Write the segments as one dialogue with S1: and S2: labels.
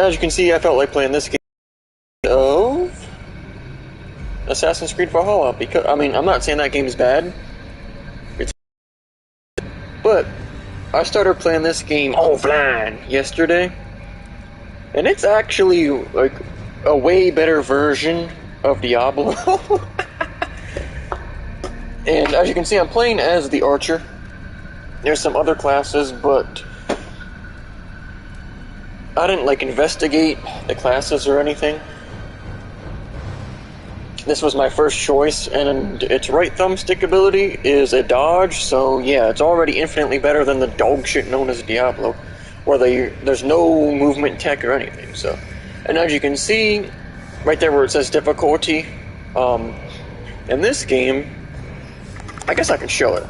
S1: as you can see, I felt like playing this game of Assassin's Creed Valhalla, because, I mean, I'm not saying that game is bad, but I started playing this game offline yesterday, and it's actually, like, a way better version of Diablo. And as you can see, I'm playing as the Archer. There's some other classes, but I didn't, like, investigate the classes or anything. This was my first choice, and its right thumbstick ability is a dodge, so yeah, it's already infinitely better than the dog shit known as Diablo, where there's no movement tech or anything, so. And as you can see, right there where it says difficulty, in this game, I guess I can show it.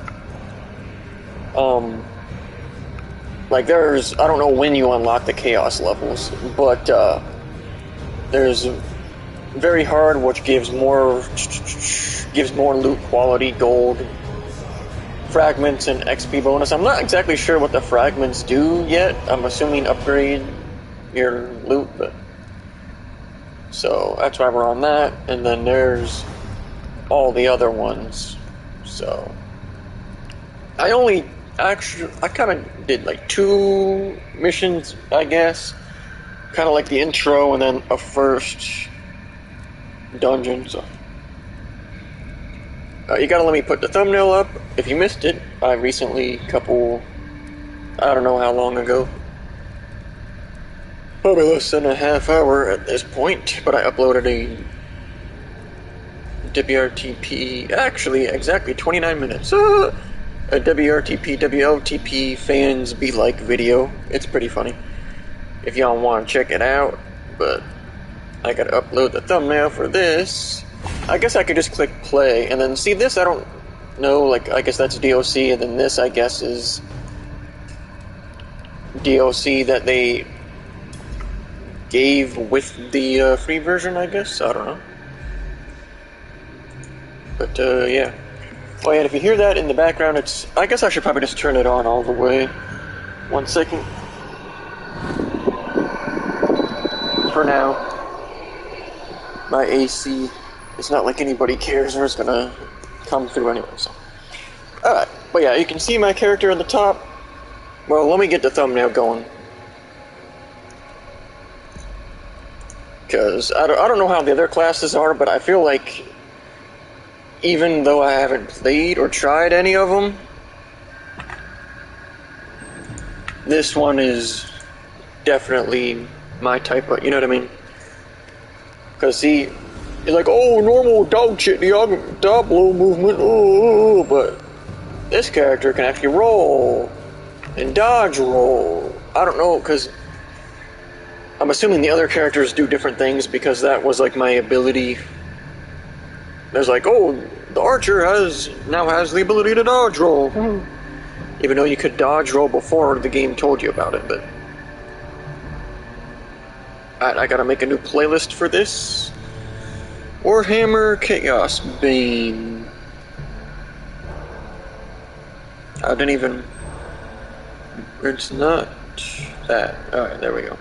S1: Like there's, I don't know when you unlock the chaos levels, but there's very hard, which gives more loot quality, gold, fragments, and XP bonus. I'm not exactly sure what the fragments do yet. I'm assuming upgrade your loot, but so that's why we're on that. And then there's all the other ones. So I kind of did like 2 missions, I guess. Kind of like the intro and then a first dungeon, so. You gotta let me put the thumbnail up. If you missed it, I recently, I don't know how long ago. Probably less than a half hour at this point, but I uploaded a WRTP, actually exactly 29 minutes. A WRTP, WLTP fans be like video. It's pretty funny. If y'all want to check it out, but I gotta upload the thumbnail for this. I guess I could just click play, and then see this, I don't know, like, I guess that's DOC, and then this, I guess, is DOC that they gave with the free version, I guess? I don't know. But, yeah. Oh, yeah, and if you hear that in the background, I guess I should probably just turn it on all the way. 1 second. For now. My AC, it's not like anybody cares or it's gonna come through anyway, so. Alright, but yeah, you can see my character on the top. Well, let me get the thumbnail going. Because I don't know how the other classes are, but I feel like even though I haven't played or tried any of them, this one is definitely my type of, you know what I mean? Because see, you're like, oh, normal dog shit, Diablo movement, oh, but this character can actually roll and dodge roll. I don't know, because I'm assuming the other characters do different things, because that was like my ability. There's like, oh, the Archer now has the ability to dodge roll. Even though you could dodge roll before the game told you about it, but. Alright, I gotta make a new playlist for this. Warhammer Chaosbane. I didn't even. It's not that. Alright, there we go.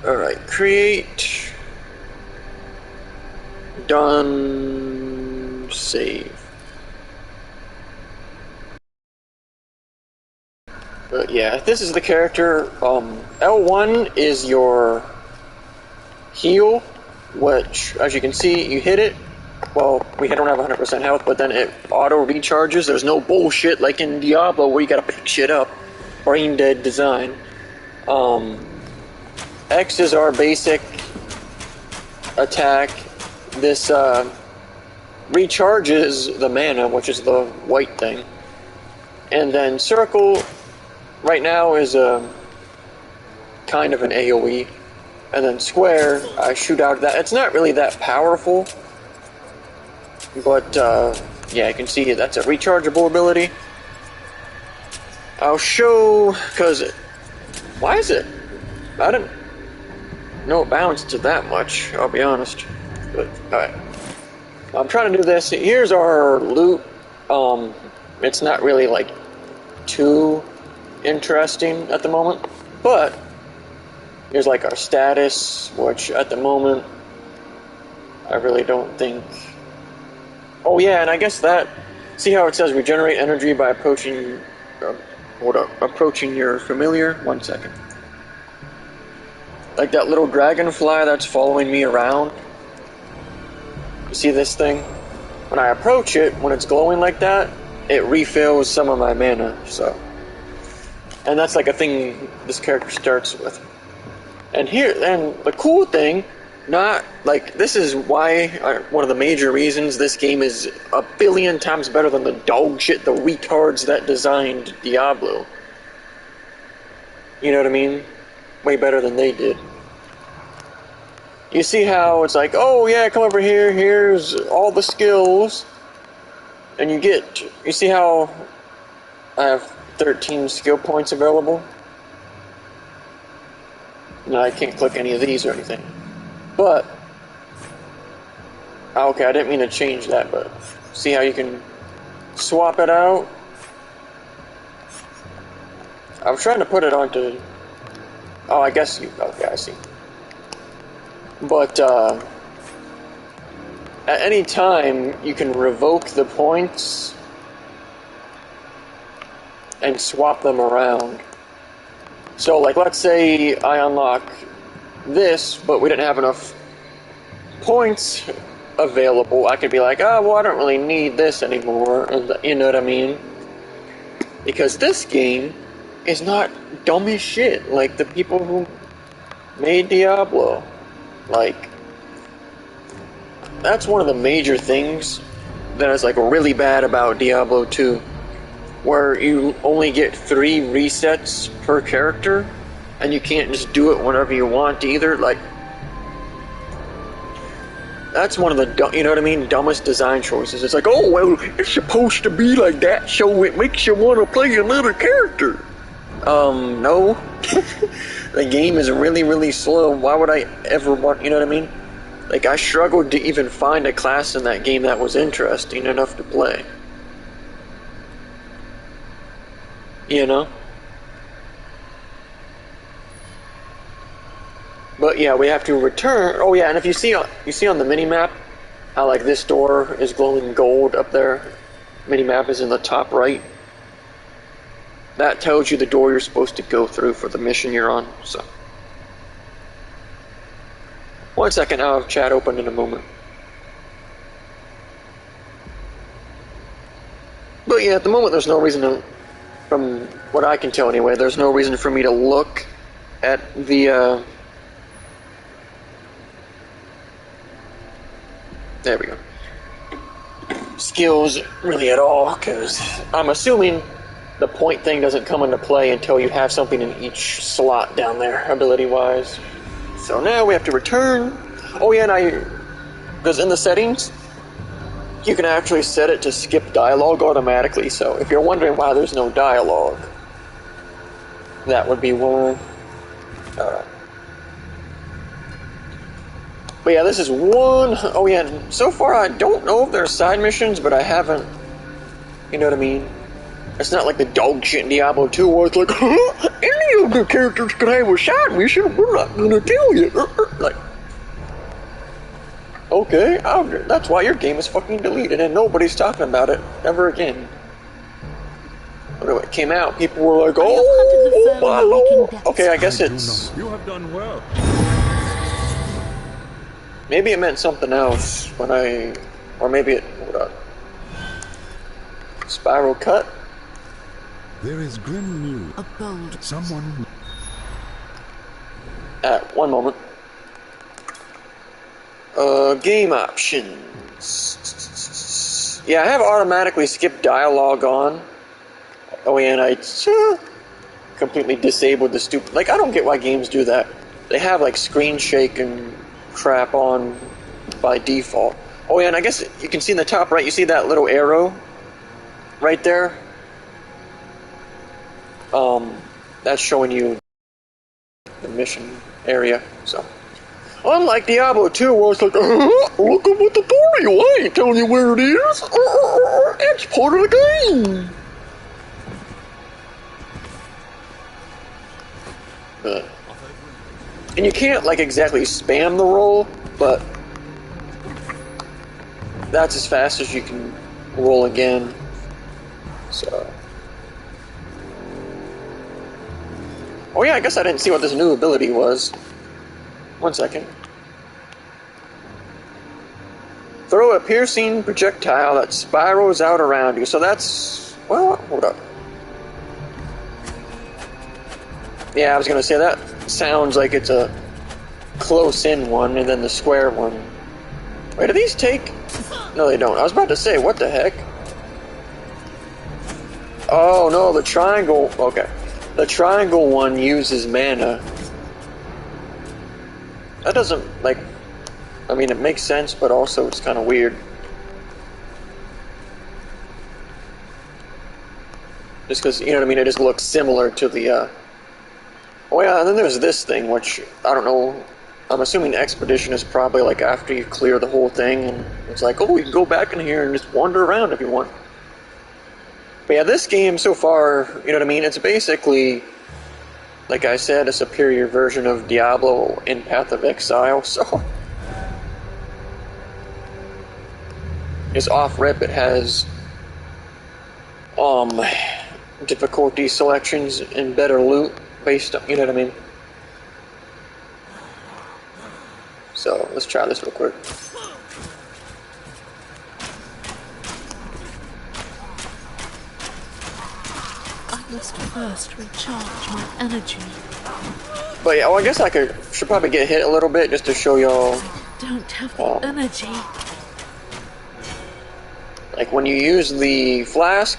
S1: Alright, create. Done. Save. But yeah, this is the character. L1 is your heal, which, as you can see, you hit it. Well, we don't have 100% health, but then it auto recharges. There's no bullshit like in Diablo where you gotta pick shit up. Brain dead design. X is our basic attack. This recharges the mana, which is the white thing. And then circle right now is a kind of an AoE. And then square, I shoot out that. It's not really that powerful. But, yeah, you can see that's a rechargeable ability. I'll show, because why is it? I didn't know it bounced to that much, I'll be honest. But, alright. I'm trying to do this. Here's our loot. It's not really, like, too interesting at the moment. But here's like our status, which at the moment I really don't think. Oh yeah, and I guess that. See how it says regenerate energy by approaching. Hold up, approaching your familiar. 1 second. Like that little dragonfly that's following me around. You see this thing? When I approach it, when it's glowing like that, it refills some of my mana. So, and that's like a thing this character starts with. And here, and the cool thing. Not like this is why one of the major reasons this game is a billion times better than the dog shit, the retards that designed Diablo. You know what I mean? Way better than they did. You see how it's like, oh yeah, come over here, here's all the skills. And you see how I have 13 skill points available? No, I can't click any of these or anything. But, okay, I didn't mean to change that, but see how you can swap it out? I was trying to put it onto, oh, I guess okay, I see. But, at any time, you can revoke the points and swap them around. So, like, let's say I unlock this, but we didn't have enough points available. I could be like, oh, well, I don't really need this anymore. You know what I mean? Because this game is not dumb as shit like the people who made Diablo. Like, that's one of the major things that is like really bad about Diablo 2, where you only get 3 resets per character. And you can't just do it whenever you want either. Like, that's one of the, you know what I mean, dumbest design choices. It's like, oh, well, it's supposed to be like that, so it makes you want to play another character. No. The game is really, really slow. Why would I ever want, you know what I mean? Like, I struggled to even find a class in that game that was interesting enough to play. You know? But yeah, we have to return. Oh yeah, and if you see on the mini map how like this door is glowing gold up there. Mini map is in the top right. That tells you the door you're supposed to go through for the mission you're on. So, 1 second, I'll have chat open in a moment. But yeah, at the moment there's no reason to, from what I can tell anyway, there's no reason for me to look at the there we go. Skills really at all, because I'm assuming the point thing doesn't come into play until you have something in each slot down there, ability-wise. So now we have to return. Oh yeah, because in the settings, you can actually set it to skip dialogue automatically, so if you're wondering why there's no dialogue, that would be why. Alright. But yeah, this is one. Oh yeah, so far I don't know if there's side missions, but I haven't. You know what I mean? It's not like the dog shit in Diablo 2 where it's like, any of the characters can have a side mission, we're not gonna tell you. Like, okay, that's why your game is fucking deleted and nobody's talking about it ever again. When it came out, people were like, oh my lord. Okay, I guess it's.
S2: You have done well.
S1: Maybe it meant something else when or maybe it, hold up. Spiral cut?
S2: There is grim news.
S3: A bold.
S2: Someone.
S1: One moment. Game options. Yeah, I have automatically skipped dialogue on. Oh yeah, and I completely disabled the stupid. Like, I don't get why games do that. They have like screen shake and crap on by default. Oh yeah, and I guess you can see in the top right, you see that little arrow right there? That's showing you the mission area, so. Unlike Diablo 2, where it's like, look at the tutorial, I ain't telling you where it is. It's part of the game. But, and you can't like exactly spam the roll, but that's as fast as you can roll again. So, oh yeah, I guess I didn't see what this new ability was. 1 second. Throw a piercing projectile that spirals out around you. So that's, well, hold up. Yeah, I was gonna say that sounds like it's a close-in one, and then the square one. Wait, do these take? No, they don't. I was about to say, what the heck? Oh no, the triangle. Okay, the triangle one uses mana. That doesn't like. I mean, it makes sense, but also it's kind of weird. Just because, you know what I mean, it just looks similar to the, oh yeah, and then there's this thing, which, I don't know, I'm assuming Expedition is probably like after you clear the whole thing, and it's like, oh, you can go back in here and just wander around if you want. But yeah, this game so far, you know what I mean, it's basically, like I said, a superior version of Diablo in Path of Exile, so... Just off rip, it has difficulty selections and better loot based on, you know what I mean? So let's try this real quick.
S3: I must first recharge my energy.
S1: But yeah, well, I guess I should probably get hit a little bit just to show y'all.
S3: Don't have the energy.
S1: Like when you use the flask,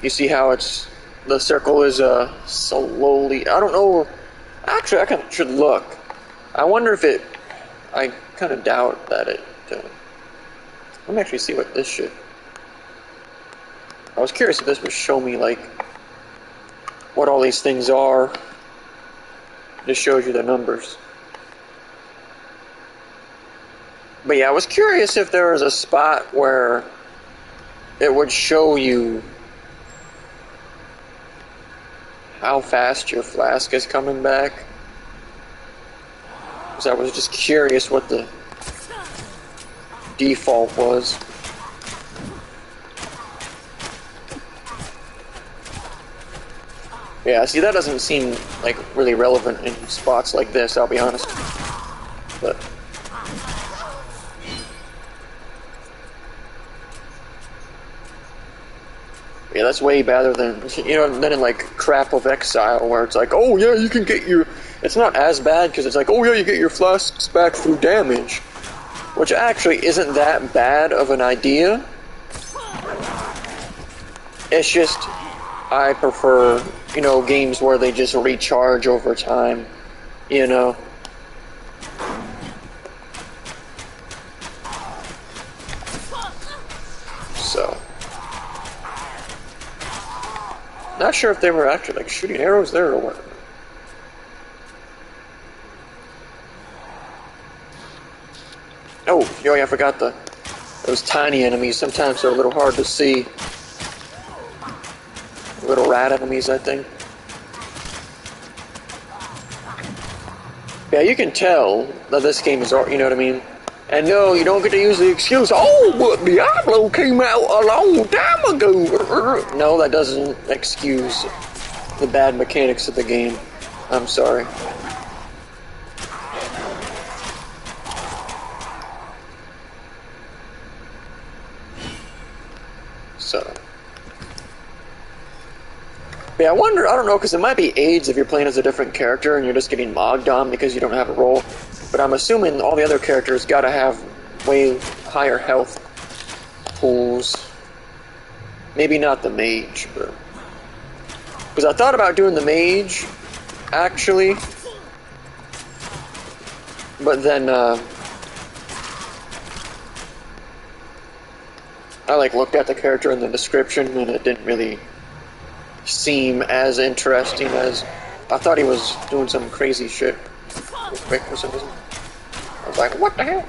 S1: you see how the circle is slowly. I don't know. Actually, I should look. I wonder if it. I kind of doubt that it. Let me actually see what this should. I was curious if this would show me like what all these things are. It just shows you the numbers. But yeah, I was curious if there was a spot where it would show you how fast your flask is coming back. Because I was just curious what the default was. Yeah, see, that doesn't seem like really relevant in spots like this, I'll be honest. But yeah, that's way better than, you know, than in like Crap of Exile, where it's like, oh yeah, you can get your... It's not as bad, because it's like, oh yeah, you get your flasks back through damage. Which actually isn't that bad of an idea. It's just, I prefer, you know, games where they just recharge over time, you know. So... Not sure if they were actually like shooting arrows there or what. Oh, yeah, I forgot those tiny enemies. Sometimes they're a little hard to see. Little rat enemies, I think. Yeah, you can tell that this game is, you know what I mean? And no, you don't get to use the excuse, oh, but Diablo came out a long time ago. No, that doesn't excuse the bad mechanics of the game. I'm sorry. So. Yeah, I wonder, I don't know, because it might be AIDS if you're playing as a different character and you're just getting mogged on because you don't have a role. But I'm assuming all the other characters gotta have way higher health pools. Maybe not the mage, but... Because I thought about doing the mage, actually. But then, I, like, looked at the character in the description and it didn't really seem as interesting as... I thought he was doing some crazy shit. Quick for some reason. I was like, what the hell?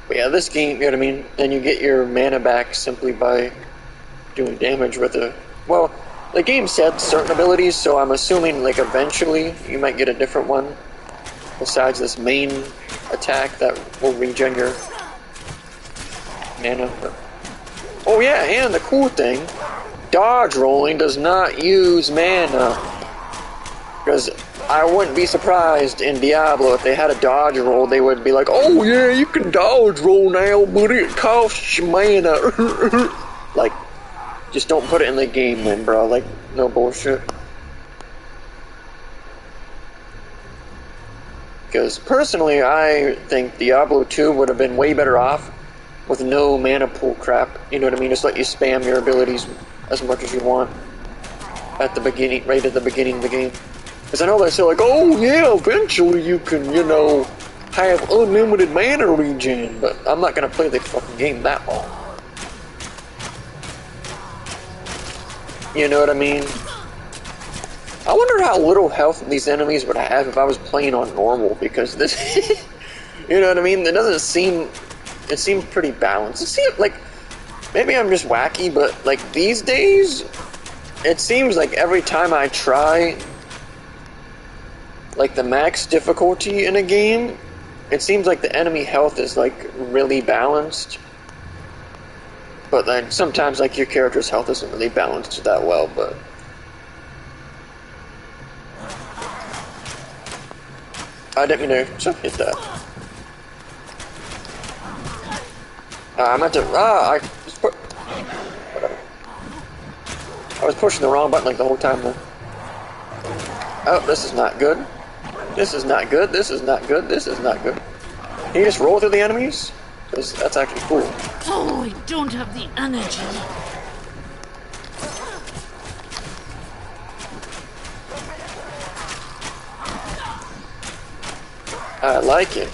S1: But But yeah, this game, you know what I mean? And you get your mana back simply by doing damage with a... Well, the game sets certain abilities, so I'm assuming, like, eventually you might get a different one besides this main attack that will regen your mana. But... Oh yeah, and the cool thing, dodge rolling does not use mana. Because I wouldn't be surprised in Diablo if they had a dodge roll, they would be like, oh yeah, you can dodge roll now, but it costs you mana. Like, just don't put it in the game then, bro. Like, no bullshit. Because personally, I think Diablo 2 would have been way better off with no mana pool crap. You know what I mean? Just let you spam your abilities as much as you want at the beginning, right at the beginning of the game. Because I know they say like, oh yeah, eventually you can, you know, have unlimited mana regen, but I'm not gonna play the fucking game that long. You know what I mean? I wonder how little health these enemies would have if I was playing on normal, because this, you know what I mean? It doesn't seem, it seems pretty balanced. It seems like, maybe I'm just wacky, but like these days, it seems like every time I try, like the max difficulty in a game, it seems like the enemy health is like really balanced. But then sometimes like your character's health isn't really balanced that well, but... I didn't mean to hit that. I meant to... I just put... Whatever. I was pushing the wrong button like the whole time though. Oh, this is not good. This is not good, this is not good, this is not good. Can you just roll through the enemies? Because that's actually cool.
S3: Oh, I don't have the energy.
S1: I like it.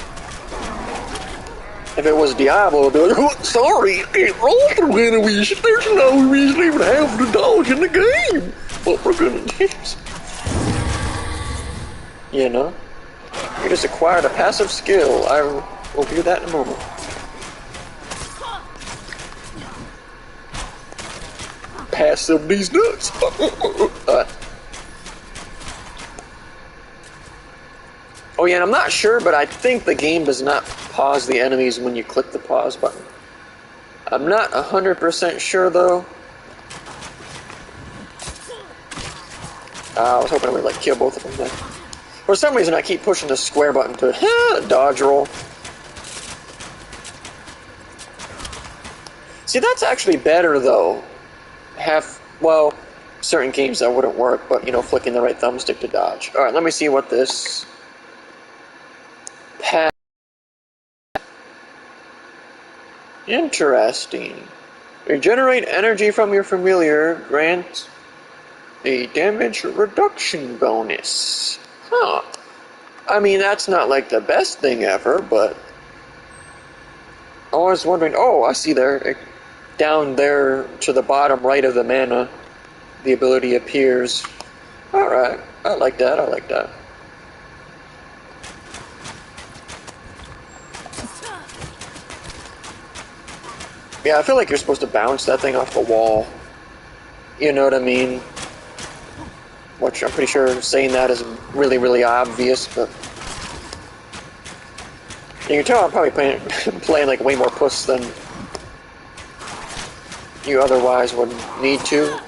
S1: If it was Diablo, I'd be like, oh, sorry, I can't roll through enemies. There's no reason even have to dodge in the game. But we're gonna do this. You know? You just acquired a passive skill. I will do that in a moment. Passive these nuts. Oh yeah, and I'm not sure, but I think the game does not pause the enemies when you click the pause button. I'm not 100% sure though. I was hoping I would like kill both of them then. For some reason I keep pushing the square button to dodge roll. See, that's actually better though. Well, certain games that wouldn't work, but you know, flicking the right thumbstick to dodge. Alright, let me see what this... Interesting. Regenerate energy from your familiar, grant a damage reduction bonus. Huh. I mean, that's not like the best thing ever, but... I was wondering, oh, I see there, down there to the bottom right of the mana, the ability appears. Alright, I like that, I like that. Yeah, I feel like you're supposed to bounce that thing off the wall. You know what I mean? Which I'm pretty sure saying that is really, really obvious, but... You can tell I'm probably playing like way more puss than you otherwise would need to,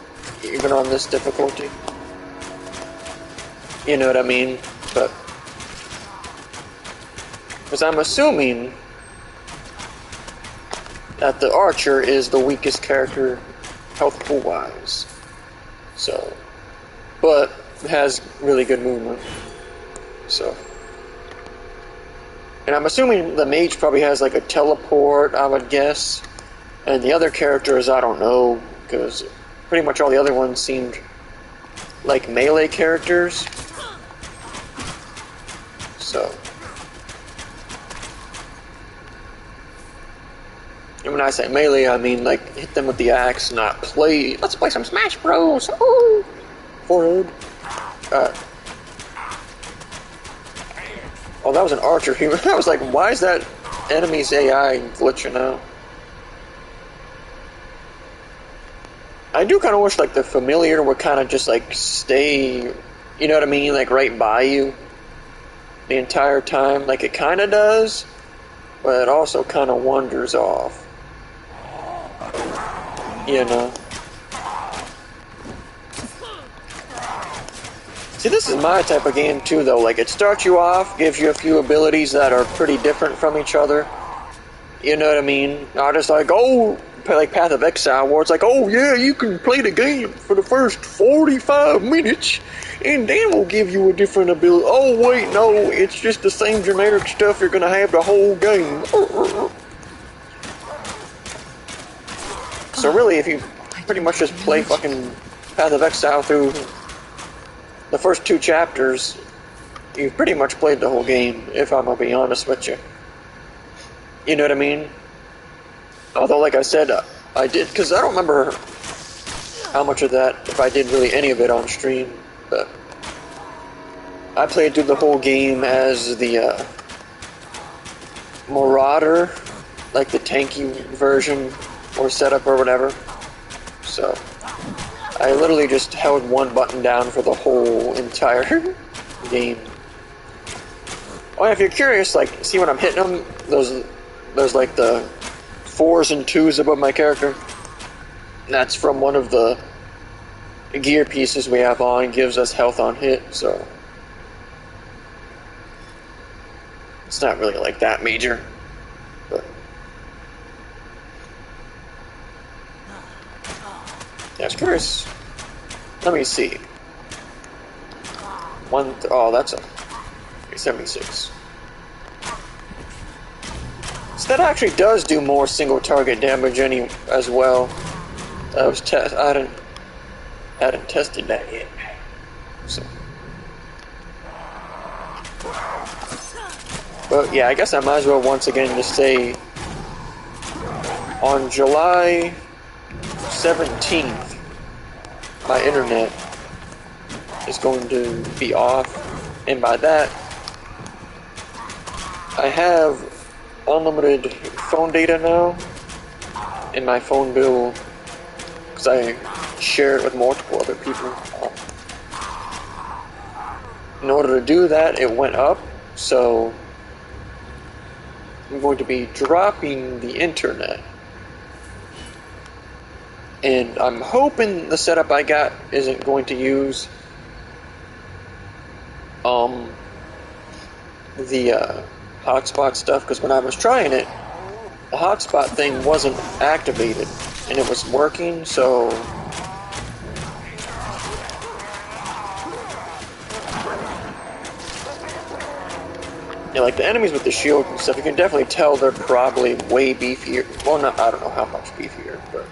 S1: even on this difficulty. You know what I mean? But... Because I'm assuming that the archer is the weakest character health pool wise. So, but has really good movement. So, and I'm assuming the mage probably has like a teleport, I would guess. And the other characters, I don't know, because pretty much all the other ones seemed like melee characters. So. And when I say melee, I mean like hit them with the axe, not play. Let's play some Smash Bros. Ooh, forehead. Oh, that was an archer human. I was like, why is that enemy's AI glitching out. I do kind of wish like the familiar would kind of just like stay, you know what I mean, like right by you the entire time. Like it kind of does, but it also kind of wanders off. You know. See, this is my type of game too, though. Like, it starts you off, gives you a few abilities that are pretty different from each other. You know what I mean? Not just like, oh, like Path of Exile, where it's like, oh yeah, you can play the game for the first 45 minutes, and then we'll give you a different ability. Oh wait, no, it's just the same generic stuff you're gonna have the whole game. So really, if you pretty much just play fucking Path of Exile through the first 2 chapters, you've pretty much played the whole game, if I'm gonna be honest with you. You know what I mean? Although, like I said, I did, because I don't remember how much of that, if I did really any of it on stream, but I played through the whole game as the Marauder, like the tanky version, or setup or whatever. So I literally just held one button down for the whole entire game. Oh, if you're curious, like, see when I'm hitting them, those like the 4s and 2s above my character? That's from one of the gear pieces we have on, gives us health on hit, so it's not really like that major. But yeah, I was curious. Let me see. Oh, that's a 76. So that actually does do more single target damage as well. I hadn't tested that yet. So, but yeah, I guess I might as well once again just say on July 17th, my internet is going to be off, and by that, I have unlimited phone data now in my phone bill, because I share it with multiple other people. In order to do that, it went up, so I'm going to be dropping the internet. And I'm hoping the setup I got isn't going to use the hotspot stuff, because when I was trying it, the hotspot thing wasn't activated and it was working, so yeah, like the enemies with the shield and stuff, you can definitely tell they're probably way beefier. Well, not, I don't know how much beefier, but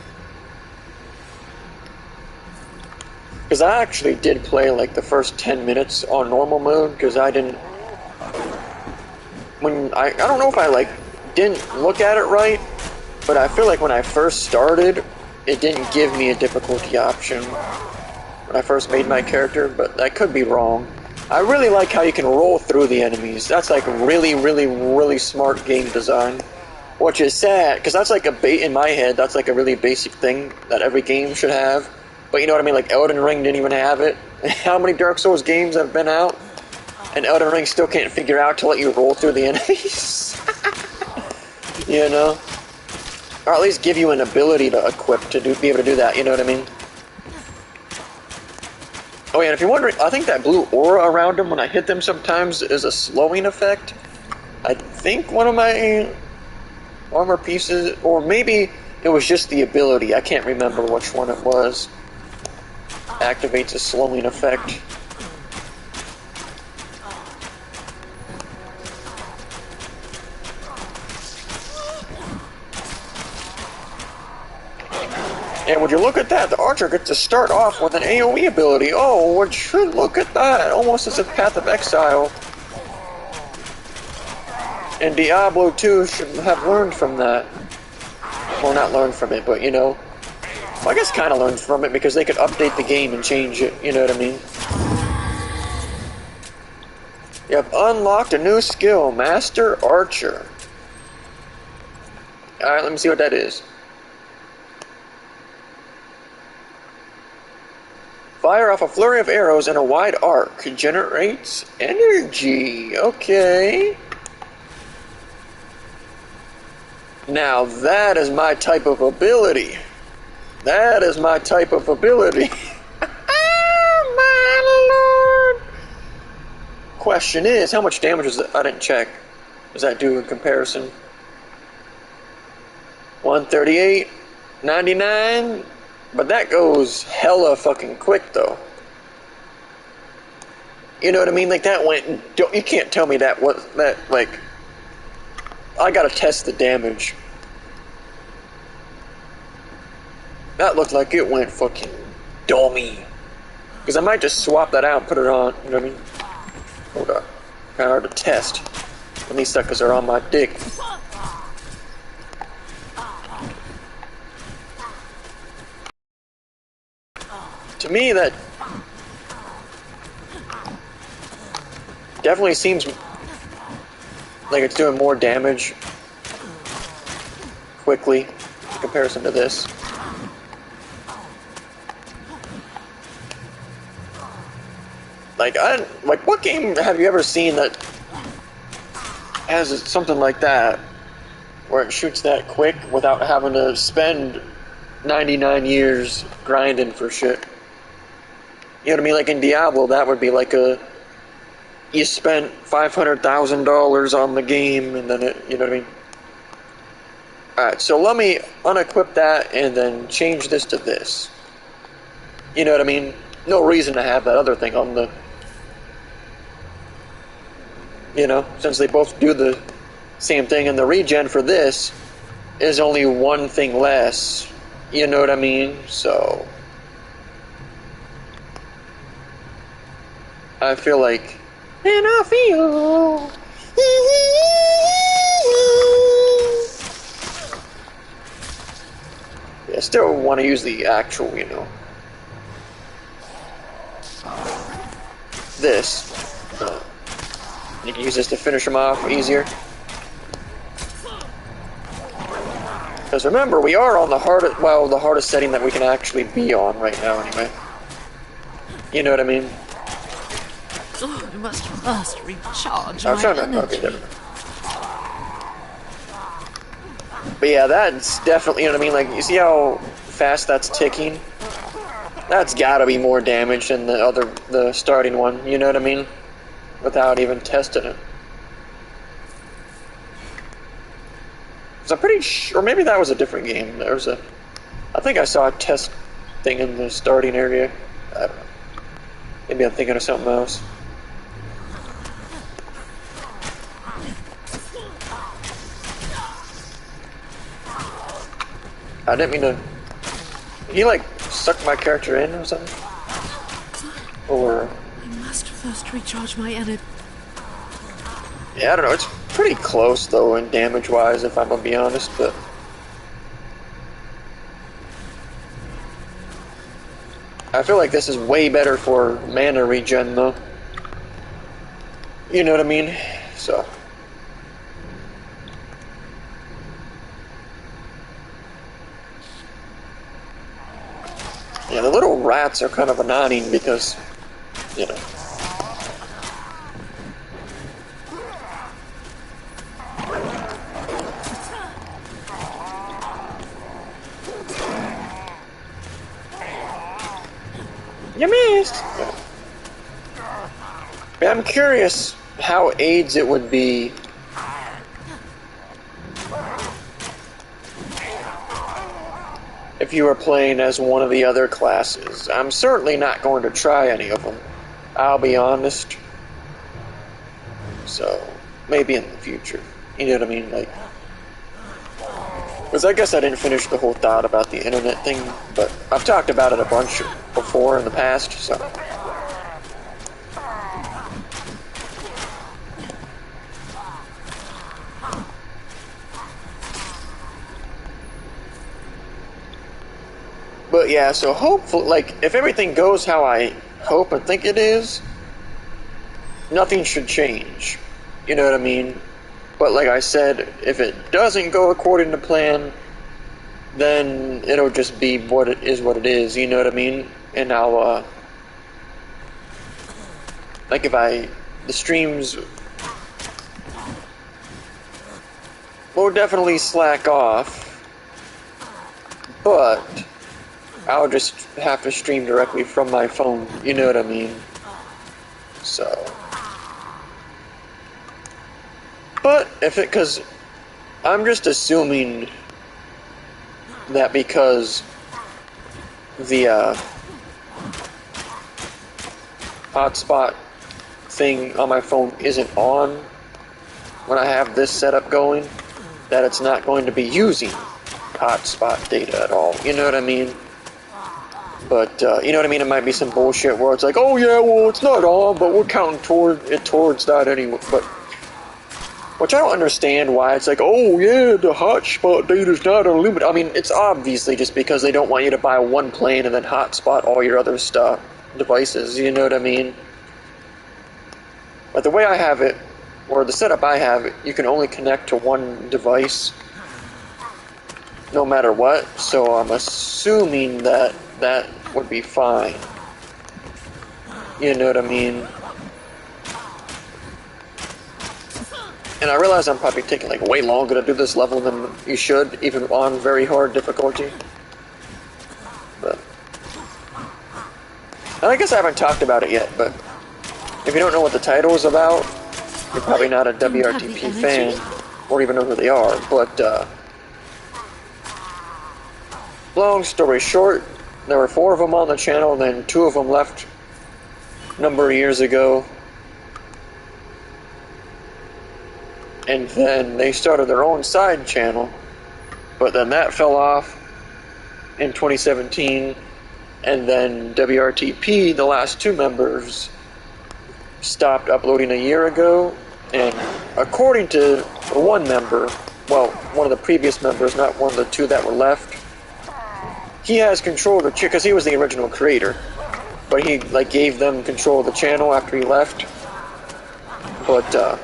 S1: because I actually did play like the first 10 minutes on normal mode, because I didn't, I don't know if I like didn't look at it right, but I feel like when I first started, it didn't give me a difficulty option when I first made my character, but I could be wrong. I really like how you can roll through the enemies. That's like really, really, really smart game design. Which is sad, because that's like in my head, that's like a really basic thing that every game should have. But you know what I mean, like Elden Ring didn't even have it. How many Dark Souls games have been out? And Elden Ring still can't figure out to let you roll through the enemies. You know? Or at least give you an ability to equip to be able to do that, you know what I mean? Oh yeah, and if you're wondering, I think that blue aura around them when I hit them sometimes is a slowing effect. I think one of my armor pieces, or maybe it was just the ability, I can't remember which one it was, activates a slowing effect. And would you look at that, the archer gets to start off with an AoE ability. Oh, would you look at that? Almost as a Path of Exile. And Diablo 2 should have learned from that. Well, not learned from it, but you know. Well, I guess kind of learned from it, because they could update the game and change it, you know what I mean? You have unlocked a new skill, Master Archer. Alright, let me see what that is. Fire off a flurry of arrows in a wide arc. Generates energy. Okay. Now that is my type of ability. That is my type of ability. My lord. Question is, how much damage is that? I didn't check. Does that do in comparison? 138, 99, but that goes hella fucking quick though. You know what I mean? Like that went. You can't tell me that was that like. I gotta test the damage. That looked like it went fucking dummy. Because I might just swap that out and put it on. You know what I mean? Hold on. Kinda hard to test when these suckers are on my dick. To me, that definitely seems like it's doing more damage quickly in comparison to this. Like, what game have you ever seen that has something like that, where it shoots that quick without having to spend 99 years grinding for shit? You know what I mean? Like in Diablo, that would be like you spent $500,000 on the game, and then you know what I mean? Alright, so let me unequip that and then change this to this. You know what I mean? No reason to have that other thing on the... You know, since they both do the same thing, and the regen for this is only one thing less. You know what I mean? So... I feel like... And I feel... I still want to use the actual, you know... This. You can use this to finish them off easier. Because remember, we are on the hardest, well, the hardest setting that we can actually be on right now, anyway. You know what I mean?
S3: Oh, I must first recharge
S1: I'm
S3: my
S1: trying to.
S3: energy.
S1: Okay, there. But yeah, that's definitely, you know what I mean? Like, you see how fast that's ticking? That's gotta be more damage than the starting one, you know what I mean? Without even testing it. So I'm pretty sure, or maybe that was a different game. I think I saw a test thing in the starting area. I don't know. Maybe I'm thinking of something else. I didn't mean to... Did he like suck my character in or something? Or...
S3: I must first recharge my energy.
S1: Yeah, I don't know. It's pretty close, though, in damage-wise, if I'm gonna be honest, but... I feel like this is way better for mana regen, though. You know what I mean? So... Yeah, the little rats are kind of annoying because, you know... You missed! But I'm curious how AIDS it would be if you were playing as one of the other classes. I'm certainly not going to try any of them. I'll be honest. So, maybe in the future. You know what I mean? Like... Because I guess I didn't finish the whole thought about the internet thing, but I've talked about it a bunch before in the past, so... But yeah, so hopefully, like, if everything goes how I hope and think it is, nothing should change. You know what I mean? But like I said, if it doesn't go according to plan, then it'll just be what it is, you know what I mean? And I'll, like if the streams will definitely slack off, but I'll just have to stream directly from my phone, you know what I mean? So, but because I'm just assuming that because the hotspot thing on my phone isn't on when I have this setup going, that it's not going to be using hotspot data at all, you know what I mean? But, you know what I mean? It might be some bullshit where it's like, oh yeah, well, it's not on, but we're counting towards that anyway. But, which I don't understand why it's like, oh yeah, the hotspot data's not unlimited. I mean, it's obviously just because they don't want you to buy one plan and then hotspot all your other devices, you know what I mean? But the way I have it, or the setup I have, you can only connect to one device no matter what, so I'm assuming that that would be fine. You know what I mean? And I realize I'm probably taking like way longer to do this level than you should, even on very hard difficulty. But and I guess I haven't talked about it yet, but if you don't know what the title is about, you're probably not a WRTP fan, or even know who they are, but long story short, there were 4 of them on the channel, and then 2 of them left a number of years ago. And then they started their own side channel, but then that fell off in 2017, and then WRTP, the last 2 members, stopped uploading a year ago, and according to one member, well, one of the previous members, not one of the 2 that were left, he has control of the channel, because he was the original creator, but he like gave them control of the channel after he left. But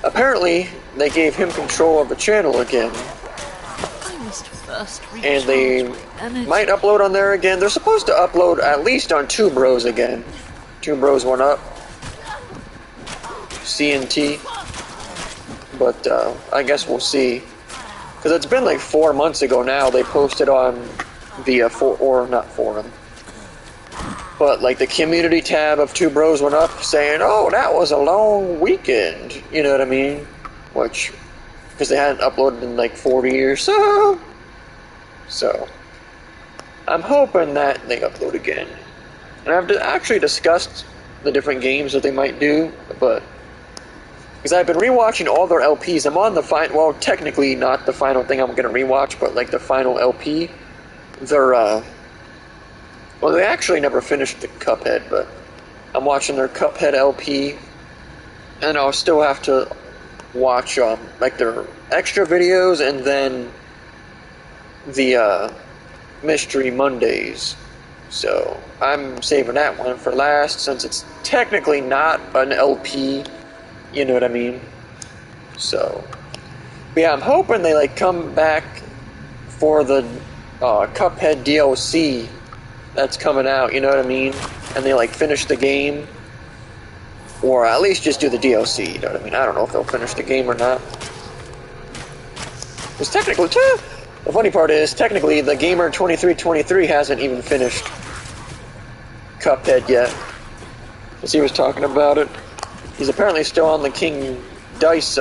S1: apparently they gave him control of the channel again, and they might upload on there again. They're supposed to upload at least on Two Bros again. Two Bros One Up, CNT, but I guess we'll see. Because it's been like 4 months ago now, they posted on the, not forum, but like the community tab of Two Bros Went Up saying, oh, that was a long weekend, you know what I mean? Which, because they hadn't uploaded in like 40 years, so I'm hoping that they upload again. And I've actually discussed the different games that they might do, but because I've been rewatching all their LPs. I'm on the well, technically not the final thing I'm going to rewatch, but like the final LP. They're, well, they actually never finished the Cuphead, but I'm watching their Cuphead LP, and I'll still have to watch, like their extra videos, and then the, Mystery Mondays. So, I'm saving that one for last, since it's technically not an LP. You know what I mean? So, but yeah, I'm hoping they like come back for the Cuphead DLC that's coming out, you know what I mean? And they like finish the game, or at least just do the DLC, you know what I mean? I don't know if they'll finish the game or not. Because technically, the funny part is, technically, the Gamer 2323 hasn't even finished Cuphead yet. Because he was talking about it. He's apparently still on the King Dice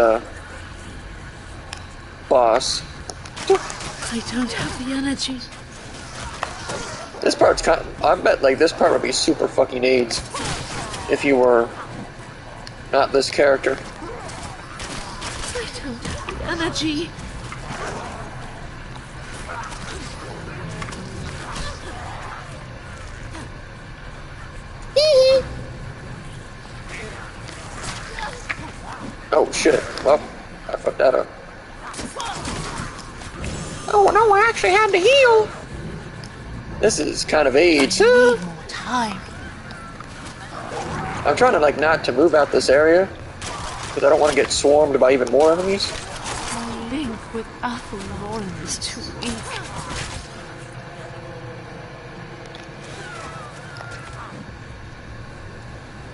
S1: boss.
S3: I don't have the energy.
S1: This part's kind of, I bet like this part would be super fucking AIDS if you were not this character.
S3: I don't have the energy.
S1: Oh shit, well, I fucked that up. Oh no, I actually had to heal! This is kind of AIDS.
S3: I need more time.
S1: I'm trying to like not to move out this area because I don't want to get swarmed by even more enemies.
S3: My link with Athelborn is too weak.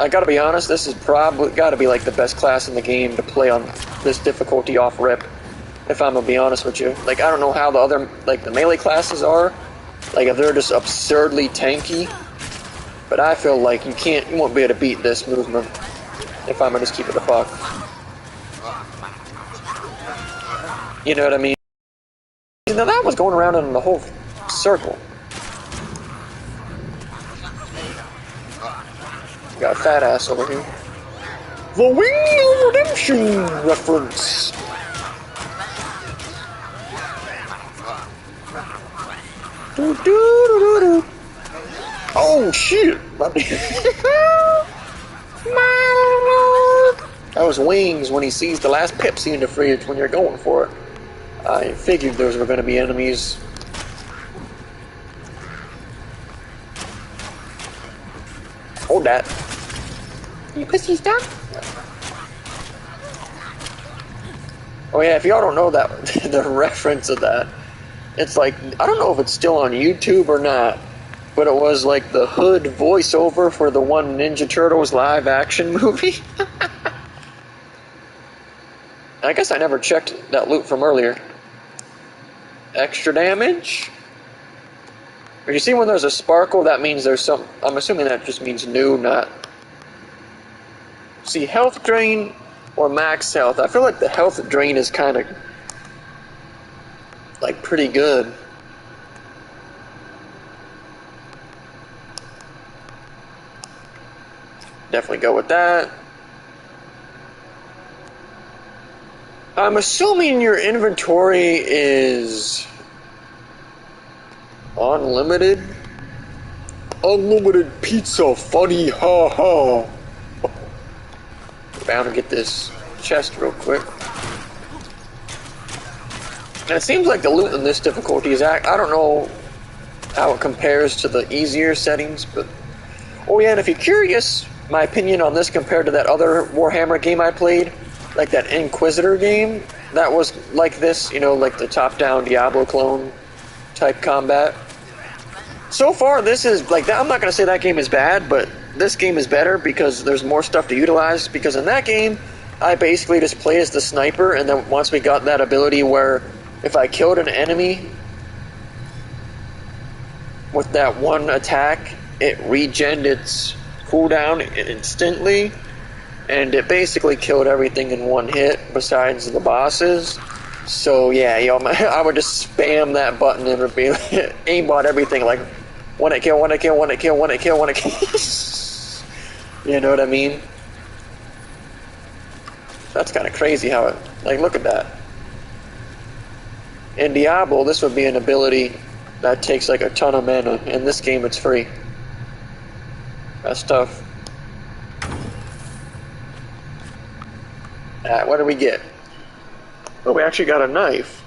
S1: I gotta be honest, this is probably gotta be like the best class in the game to play on this difficulty off rip. If I'm gonna be honest with you. Like, I don't know how the other, like, the melee classes are. Like, if they're just absurdly tanky. But I feel like you won't be able to beat this movement if I'm gonna just keep it the fuck. You know what I mean? Now that was going around in the whole circle. Got a fat ass over here. The Wing of Redemption reference. Do, do, do, do. Oh shit! That was Wings when he sees the last Pepsi in the fridge when you're going for it. I figured those were going to be enemies. Hold that. You pussy stop. Oh yeah, if y'all don't know that, the reference of that, it's like, I don't know if it's still on YouTube or not, but it was like the Hood voiceover for the one Ninja Turtles live action movie. I guess I never checked that loot from earlier. Extra damage? If you see when there's a sparkle, that means there's some, I'm assuming that just means new, not... See, health drain or max health. I feel like the health drain is kind of, like, pretty good. Definitely go with that. I'm assuming your inventory is unlimited. Unlimited pizza, funny, ha ha. Bound to get this chest real quick. And it seems like the loot in this difficulty is, I don't know how it compares to the easier settings, but... Oh yeah, and if you're curious, my opinion on this compared to that other Warhammer game I played, like that Inquisitor game, that was like this, you know, like the top-down Diablo clone type combat. So far, this is, like, I'm not going to say that game is bad, but this game is better because there's more stuff to utilize, because in that game, I basically just played as the sniper, and then once we got that ability where if I killed an enemy with that one attack, it regened its cooldown instantly, and it basically killed everything in one hit besides the bosses. So yeah, I would just spam that button and it'd be aimbot everything, like one hit kill, one hit kill, one hit kill, one hit kill, one hit kill. You know what I mean? That's kind of crazy how it, like, look at that. In Diablo, this would be an ability that takes like a ton of mana. In this game, it's free. That's tough. Alright, what do we get? Oh, we actually got a knife.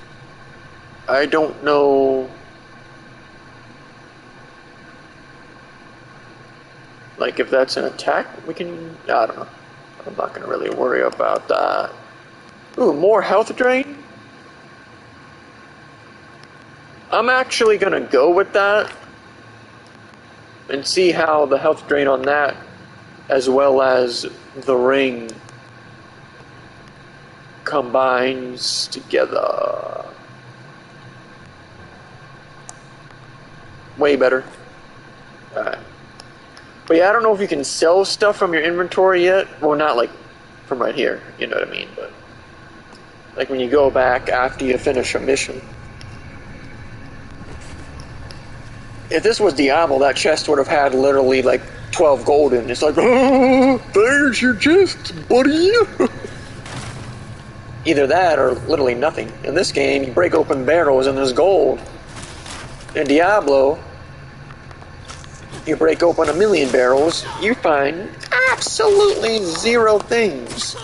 S1: I don't know... Like, if that's an attack, we can... I don't know. I'm not going to really worry about that. Ooh, more health drain? I'm actually going to go with that and see how the health drain on that, as well as the ring, combines together. Way better. Alright. But yeah, I don't know if you can sell stuff from your inventory yet. Well, not like from right here, you know what I mean, but like when you go back after you finish a mission. If this was Diablo, that chest would have had literally like 12 gold in it. It's like, oh, there's your chest, buddy. Either that or literally nothing. In this game, you break open barrels and there's gold. In Diablo, you break open 1,000,000 barrels, you find absolutely zero things.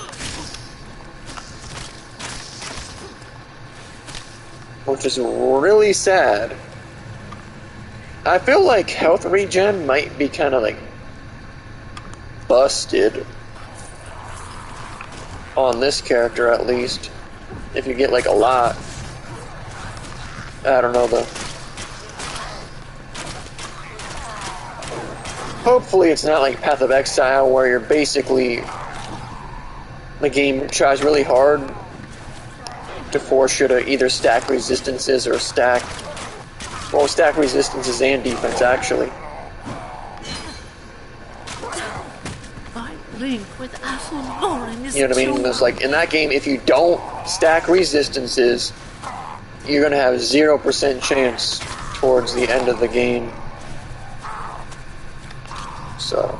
S1: Which is really sad. I feel like health regen might be kind of like busted on this character, at least. If you get like a lot. I don't know though. Hopefully it's not like Path of Exile where you're basically, the game tries really hard to force you to either stack resistances or stack resistances and defense actually.
S3: I blink with Athelmore in his
S1: You know what I mean? It's like in that game, if you don't stack resistances, you're gonna have 0% chance towards the end of the game. So,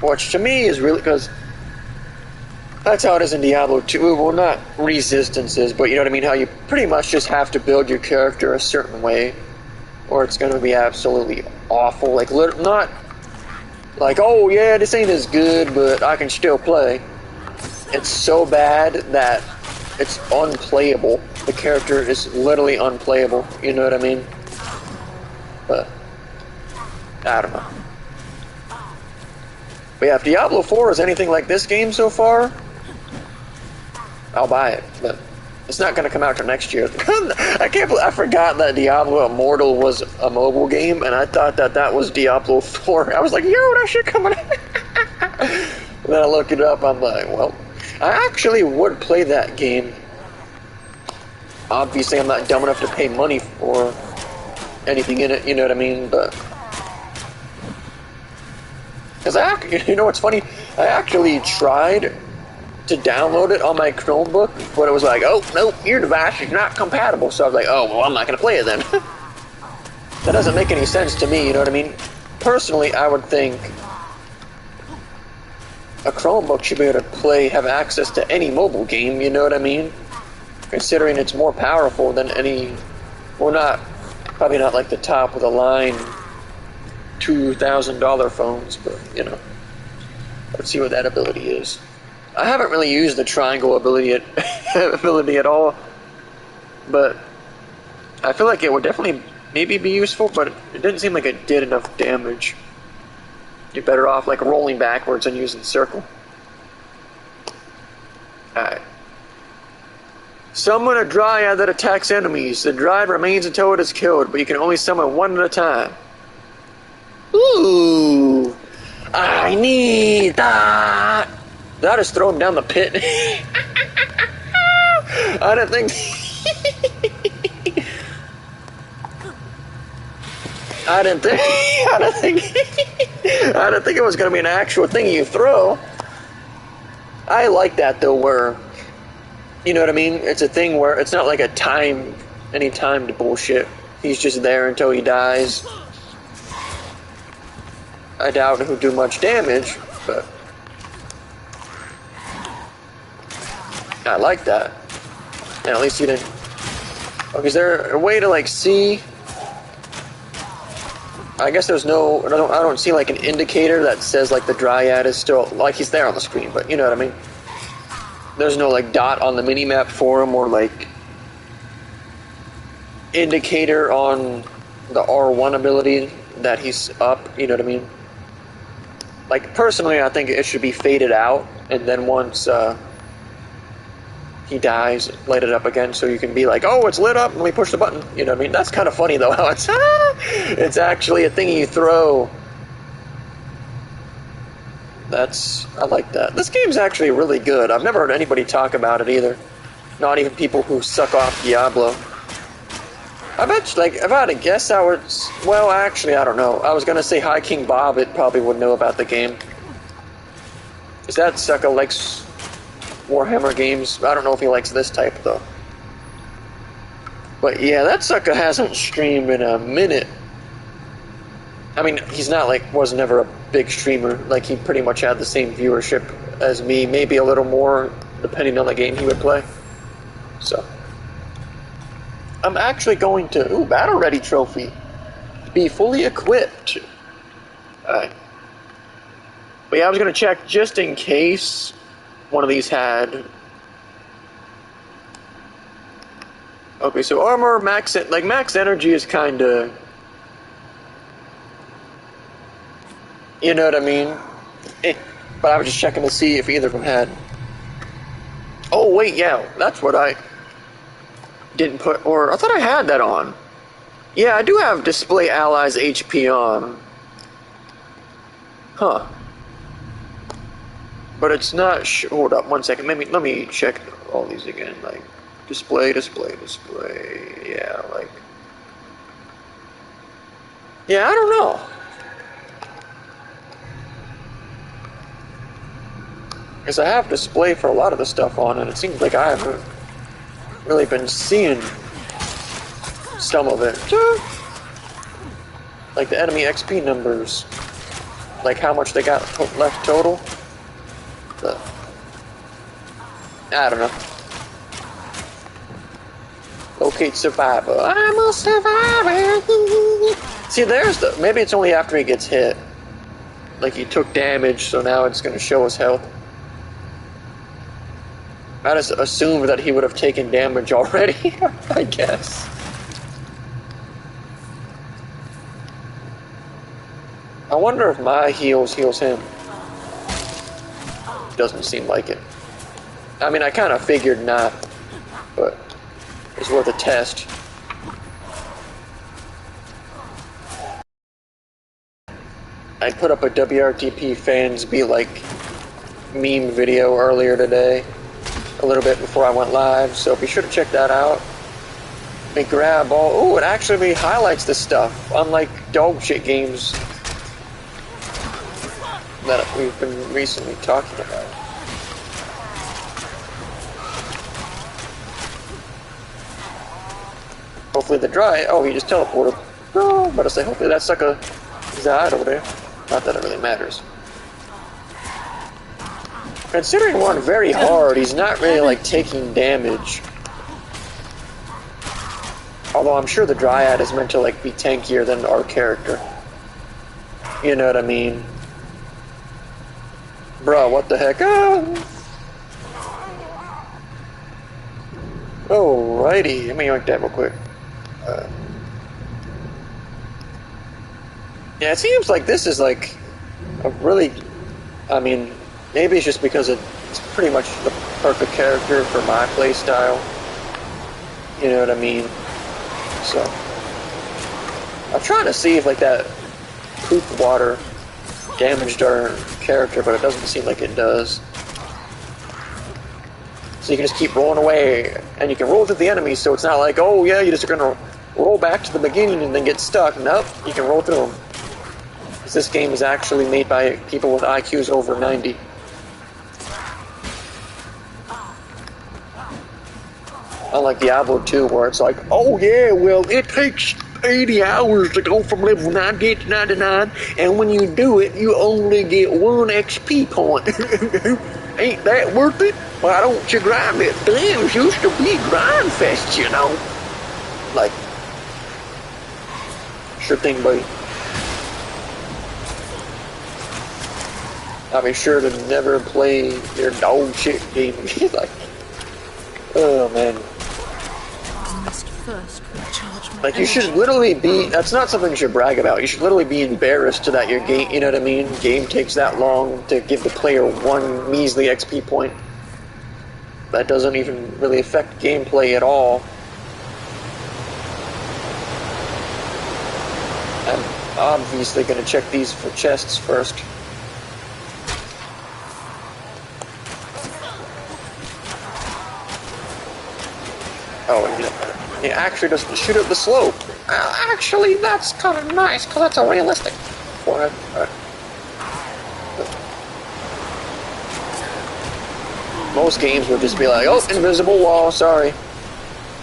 S1: which to me is really, because that's how it is in Diablo 2. Well, not resistances, but you know what I mean? How you pretty much just have to build your character a certain way, or it's going to be absolutely awful. Like, not like, oh yeah, this ain't as good, but I can still play. It's so bad that it's unplayable. The character is literally unplayable. You know what I mean? But I don't know. But yeah, if Diablo 4 is anything like this game so far, I'll buy it. But it's not going to come out till next year. I forgot that Diablo Immortal was a mobile game, and I thought that was Diablo 4. I was like, yo, that shit coming out. And then I looked it up. I'm like, well, I actually would play that game. Obviously, I'm not dumb enough to pay money for anything in it, you know what I mean? But because you know what's funny? I actually tried to download it on my Chromebook, but it was like, oh nope, your device is not compatible. So I was like, oh well, I'm not gonna play it then. That doesn't make any sense to me, you know what I mean? Personally, I would think a Chromebook should be able to have access to any mobile game, you know what I mean? Considering it's more powerful than any, well, probably not like the top of the line $2,000 phones, but you know, let's see what that ability is. I haven't really used the triangle ability at all, but I feel like it would definitely maybe be useful, but it didn't seem like it did enough damage. You're better off like rolling backwards and using circle. Alright. Summon a dryad that attacks enemies. The dryad remains until it is killed, but you can only summon one at a time. Ooh, I need that. That is throw him down the pit. I didn't think. I didn't think it was going to be an actual thing you throw. I like that though, where, you know what I mean? It's a thing where it's not like any timed bullshit. He's just there until he dies. I doubt he'll do much damage, but I like that. And at least he didn't. Okay, is there a way to like see? I guess there's no. I don't see like an indicator that says like the dryad is still like he's there on the screen, but you know what I mean. There's no like dot on the minimap for him or like indicator on the R1 ability that he's up. You know what I mean. Like, personally, I think it should be faded out, and then once he dies, light it up again, so you can be like, oh, it's lit up, let me push the button. You know what I mean? That's kind of funny, though, how it's actually a thing you throw. I like that. This game's actually really good. I've never heard anybody talk about it, either. Not even people who suck off Diablo. I bet, like, if I had to guess, well, actually, I don't know. I was gonna say High King Bobbit probably would know about the game. Is that sucker likes Warhammer games? I don't know if he likes this type, though. But yeah, that sucker hasn't streamed in a minute. I mean, he's not was never a big streamer. Like, he pretty much had the same viewership as me, maybe a little more, depending on the game he would play. So I'm actually going to, Battle Ready trophy. Be fully equipped. Alright. But yeah, I was going to check just in case one of these had. Okay, so armor, max energy is kind of You know what I mean? But I was just checking to see if either of them had. Oh, wait, yeah, that's what I didn't put, or I thought I had that on. Yeah, I do have display allies HP on. Huh. But it's not, hold up, 1 second, let me check all these again, like, display, yeah, like, yeah, I don't know. Because I have display for a lot of the stuff on, and it seems like I haven't really been seeing some of it. Like the enemy XP numbers. Like how much they got left total. I don't know. Locate survivor. I'm a survivor. See, there's the... Maybe it's only after he gets hit. Like he took damage, so now it's going to show his health. I just assumed that he would have taken damage already, I guess. I wonder if my heals him. Doesn't seem like it. I mean, I kind of figured not, but it's worth a test. I put up a WRTP fans be like meme video earlier today. A little bit before I went live, so be sure to check that out. Let me grab all... Oh, it actually highlights this stuff, unlike dog shit games that we've been recently talking about. Hopefully the dry... Oh, he just teleported. Oh, but I say, hopefully that sucker died over there. Not that it really matters. Considering one very hard, he's not really like taking damage. Although I'm sure the Dryad is meant to like be tankier than our character. You know what I mean? Bruh, what the heck? Ah! Alrighty, let me yoink that real quick. Yeah, it seems like this is like a really... I mean... Maybe it's just because it's pretty much the perfect character for my playstyle. You know what I mean? So I'm trying to see if like that poop water damaged our character, but it doesn't seem like it does. So you can just keep rolling away, and you can roll through the enemies, so it's not like, oh yeah, you're just gonna roll back to the beginning and then get stuck. Nope, you can roll through them. Because this game is actually made by people with IQs over 90. Unlike Diablo 2, where it's like, oh yeah, well, it takes 80 hours to go from level 98 to 99, and when you do it, you only get 1 XP point. Ain't that worth it? Why don't you grind it? Games used to be grind fest, you know? Like, sure thing, buddy. I'll be sure to never play your dog shit game. Like, oh man.
S3: First recharge my
S1: like you should literally be, that's not something you should brag about. You should literally be embarrassed to that your game, you know what I mean? Game takes that long to give the player 1 measly XP point. That doesn't even really affect gameplay at all. I'm obviously going to check these for chests first. Oh, he actually doesn't shoot up the slope. Actually, that's kind of nice, because that's a realistic one. Most games would just be like, oh, invisible wall, sorry.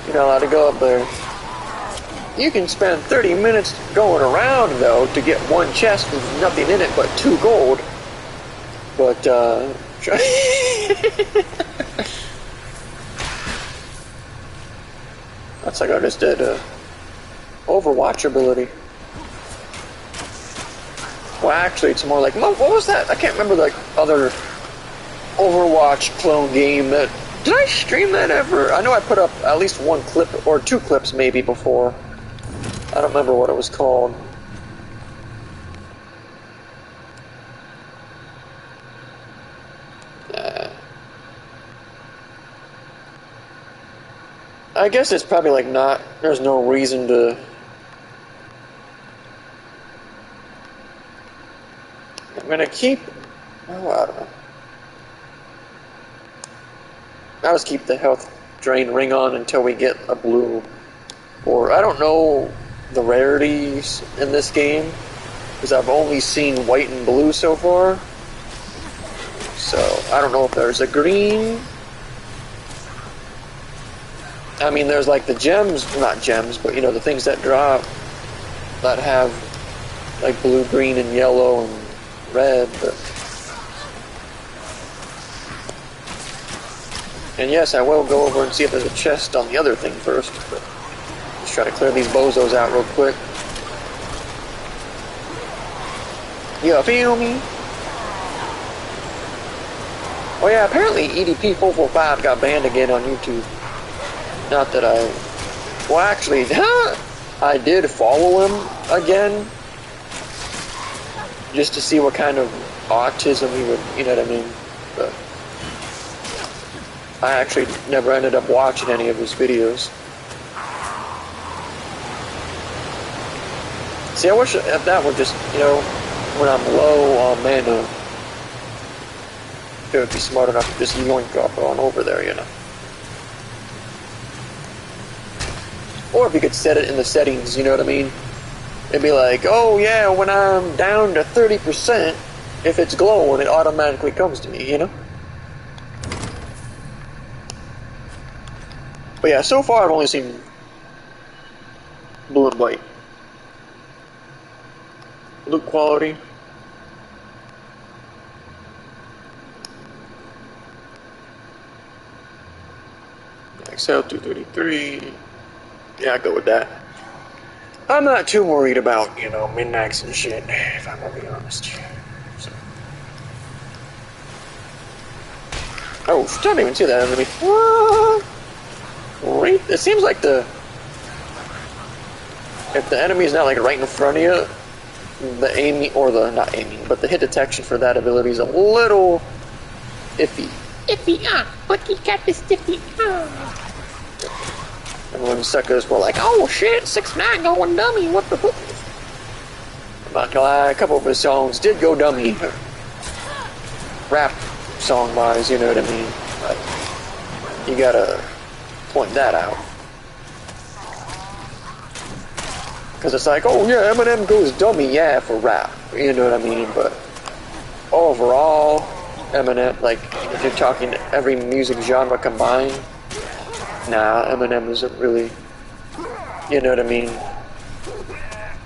S1: You're not allowed to go up there. You can spend 30 minutes going around, though, to get 1 chest with nothing in it but 2 gold. But, that's like I just did, Overwatch ability. Well, actually, it's more like, what was that? I can't remember the other Overwatch clone game that... Did I stream that ever? I know I put up at least 1 clip, or 2 clips maybe before. I don't remember what it was called. I guess it's probably like not, there's no reason to... I'm gonna keep... Oh, I don't know. I'll just keep the health drain ring on until we get a blue. Or, I don't know the rarities in this game, because I've only seen white and blue so far. So, I don't know if there's a green. I mean, there's like the gems, not gems, but you know, the things that drop that have like blue, green, and yellow and red. But... And yes, I will go over and see if there's a chest on the other thing first. But just try to clear these bozos out real quick. You feel me? Oh yeah, apparently EDP 445 got banned again on YouTube. Not that I... Well, actually, I did follow him again. Just to see what kind of autism he would... You know what I mean? But I actually never ended up watching any of his videos. See, I wish if that were just, you know, when I'm low on mana, it would be smart enough to just yoink up on over there, you know. Or if you could set it in the settings, you know what I mean? It'd be like, oh yeah, when I'm down to 30%, if it's glowing, it automatically comes to me, you know? But yeah, so far I've only seen blue and white. Loot quality. Excel 233. Yeah, I'll go with that. I'm not too worried about, you know, min-max and shit, if I'm gonna be honest. So. Oh, I didn't even see that enemy. Right? It seems like if the enemy is not like right in front of you, the aiming, or the, not aiming, but the hit detection for that ability is a little iffy.
S3: But he got the stiffy,
S1: And when suckers were like, oh shit, 6ix9ine going dummy, what the fuck? I'm not gonna lie, a couple of his songs did go dummy. Rap song-wise, you know what I mean? But you gotta point that out. Because it's like, oh yeah, Eminem goes dummy, yeah, for rap. You know what I mean? But overall, Eminem, like, if you're talking every music genre combined, nah, Eminem isn't really, you know what I mean,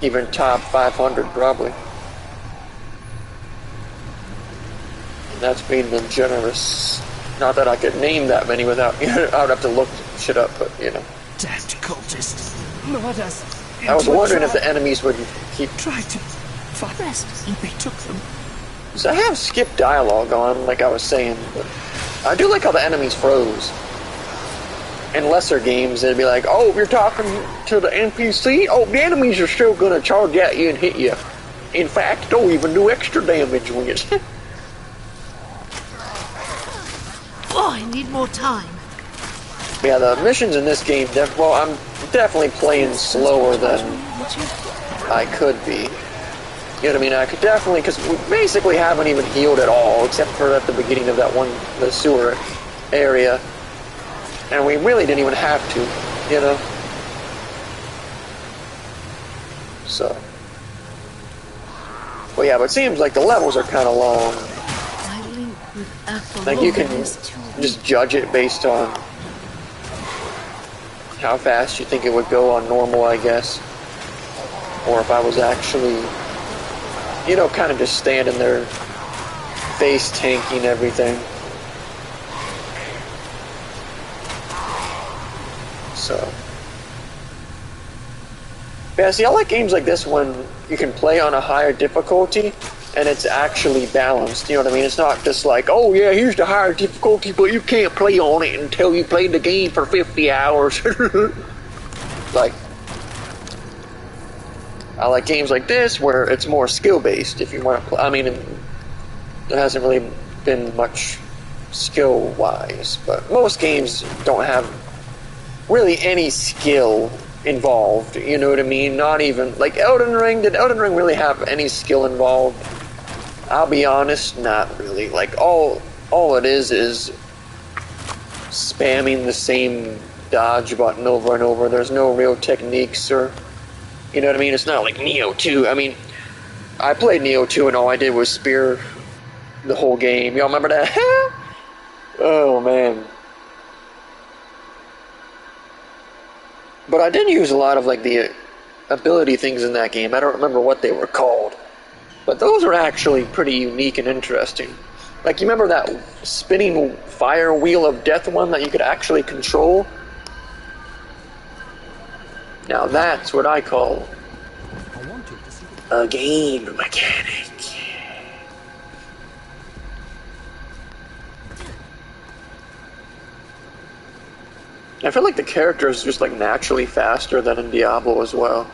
S1: even top 500 probably. And that's being the generous. Not that I could name that many without, you know, I would have to look shit up, but you know.
S4: Dead cultists, murders.
S1: I was wondering if the enemies would keep...
S4: Tried to rest. They took them.
S1: So I have skipped dialogue on, like I was saying, but I do like how the enemies froze. In lesser games, they'd be like, oh, if you're talking to the NPC, oh, the enemies are still gonna charge at you and hit you. In fact, they'll even do extra damage when you...
S3: Oh, I need more time.
S1: Yeah, the missions in this game, well, I'm definitely playing slower than I could be. You know what I mean? I could definitely, because we basically haven't even healed at all, except for at the beginning of that one, the sewer area. And we really didn't even have to, you know? So. Well, yeah, but it seems like the levels are kind of long. Like, you can just judge it based on how fast you think it would go on normal, I guess. Or if I was actually, you know, kind of just standing there, face tanking everything. So. Yeah, see, I like games like this when you can play on a higher difficulty and it's actually balanced, you know what I mean? It's not just like, oh yeah, here's the higher difficulty, but you can't play on it until you played the game for 50 hours. Like, I like games like this where it's more skill-based if you want to play. I mean, there hasn't really been much skill-wise, but most games don't have really any skill involved, you know what I mean? Not even, like Elden Ring, did Elden Ring really have any skill involved? I'll be honest, not really. Like, all it is spamming the same dodge button over and over. There's no real techniques or, you know what I mean? It's not like Neo 2. I mean, I played Neo 2 and all I did was spear the whole game. Y'all remember that? Oh, man. But I did use a lot of, like, the ability things in that game. I don't remember what they were called. But those are actually pretty unique and interesting. Like, you remember that spinning fire wheel of death one that you could actually control? Now that's what I call a game mechanic. I feel like the character is just like naturally faster than in Diablo as well.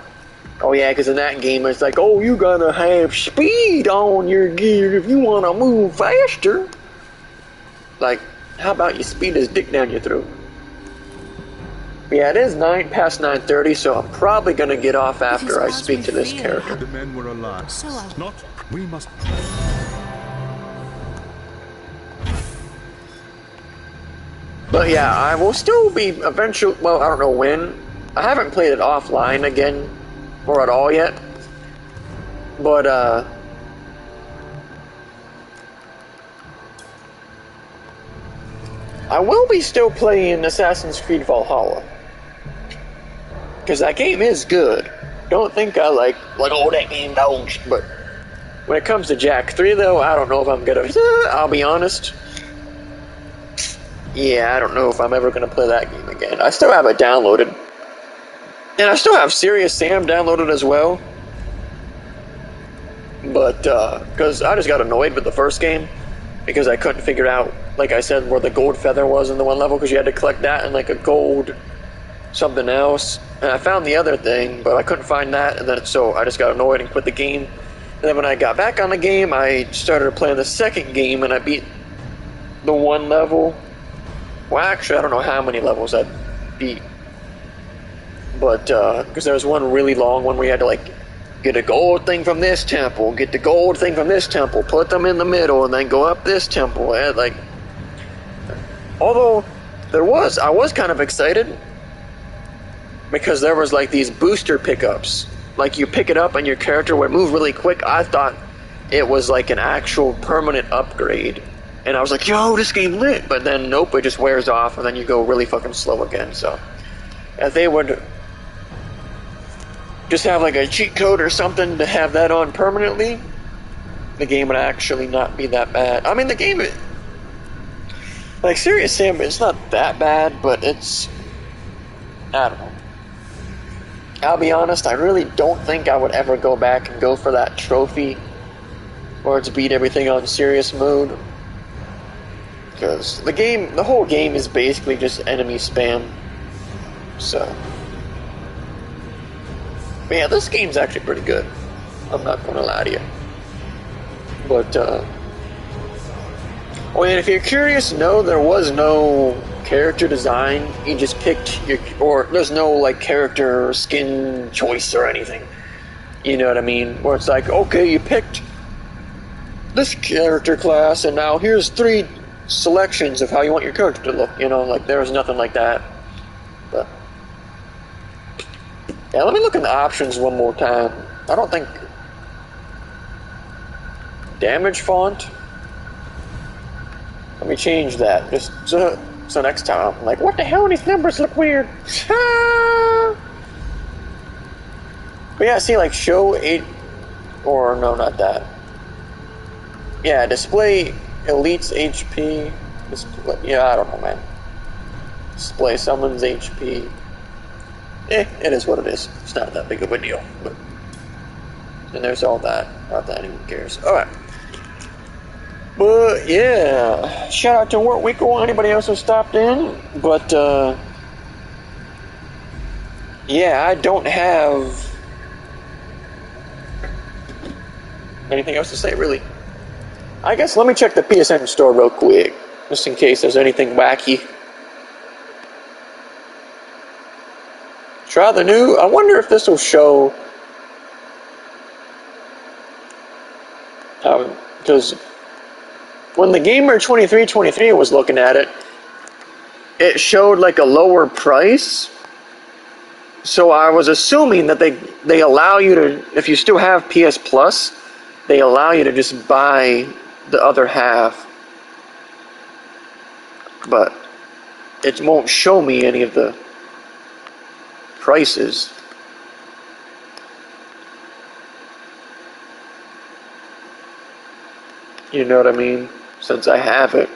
S1: Oh yeah, because in that game it's like, oh, you gotta have speed on your gear if you want to move faster. Like, how about you speed his dick down your throat? But yeah, it is past 9:30, so I'm probably gonna get off after I speak to this character.
S2: The men were alive.
S3: So
S2: Not. We must.
S1: But yeah, I will still be eventually, well, I don't know when. I haven't played it offline again, or at all yet. But, I will be still playing Assassin's Creed Valhalla. Because that game is good. Don't think I like, oh, that game dogs. But when it comes to Jak 3, though, I don't know if I'm gonna, I'll be honest. Yeah, I don't know if I'm ever gonna play that game again. I still have it downloaded. And I still have Serious Sam downloaded as well. But, because I just got annoyed with the first game. Because I couldn't figure out, like I said, where the gold feather was in the one level. Because you had to collect that and like a gold something else. And I found the other thing, but I couldn't find that. And then so I just got annoyed and quit the game. And then when I got back on the game, I started playing the second game. And I beat the one level. Well, actually, I don't know how many levels I beat. But, because there was one really long one where you had to, like, get a gold thing from this temple, get the gold thing from this temple, put them in the middle, and then go up this temple. And, like, although I was kind of excited because there was, like, these booster pickups. Like, you pick it up and your character would move really quick. I thought it was, like, an actual permanent upgrade. And I was like, yo, this game lit. But then, nope, it just wears off, and then you go really fucking slow again. So, if they would just have like a cheat code or something to have that on permanently, the game would actually not be that bad. I mean, the game, like, Serious Sam, it's not that bad, but it's, I don't know. I'll be honest, I really don't think I would ever go back and go for that trophy where it's beat everything on serious mode. Because the whole game is basically just enemy spam. So. But yeah, this game's actually pretty good. I'm not gonna lie to you. But, oh, and if you're curious, no, there was no character design. You just picked or there's no, like, character skin choice or anything. You know what I mean? Where it's like, okay, you picked this character class, and now here's 3 selections of how you want your character to look, you know, like, there was nothing like that. But yeah, let me look in the options one more time. I don't think damage font, let me change that just so next time I'm like, what the hell, these numbers look weird. But yeah, see, like, show 8, or no, not that. Yeah, display Elite's HP. Yeah, I don't know, man. Display someone's HP. It is what it is. It's not that big of a deal. But, and there's all that. Not that anyone cares. Alright. But, yeah. Shout out to Wartwinkle, anybody else who stopped in. But, yeah, I don't have anything else to say, really. I guess let me check the PSN store real quick, just in case there's anything wacky. Try the new. I wonder if this will show. Because when the Gamer 2323 was looking at it, it showed like a lower price. So I was assuming that they allow you to, if you still have PS Plus, they allow you to just buy the other half. But it won't show me any of the prices. You know what I mean? Since I have it.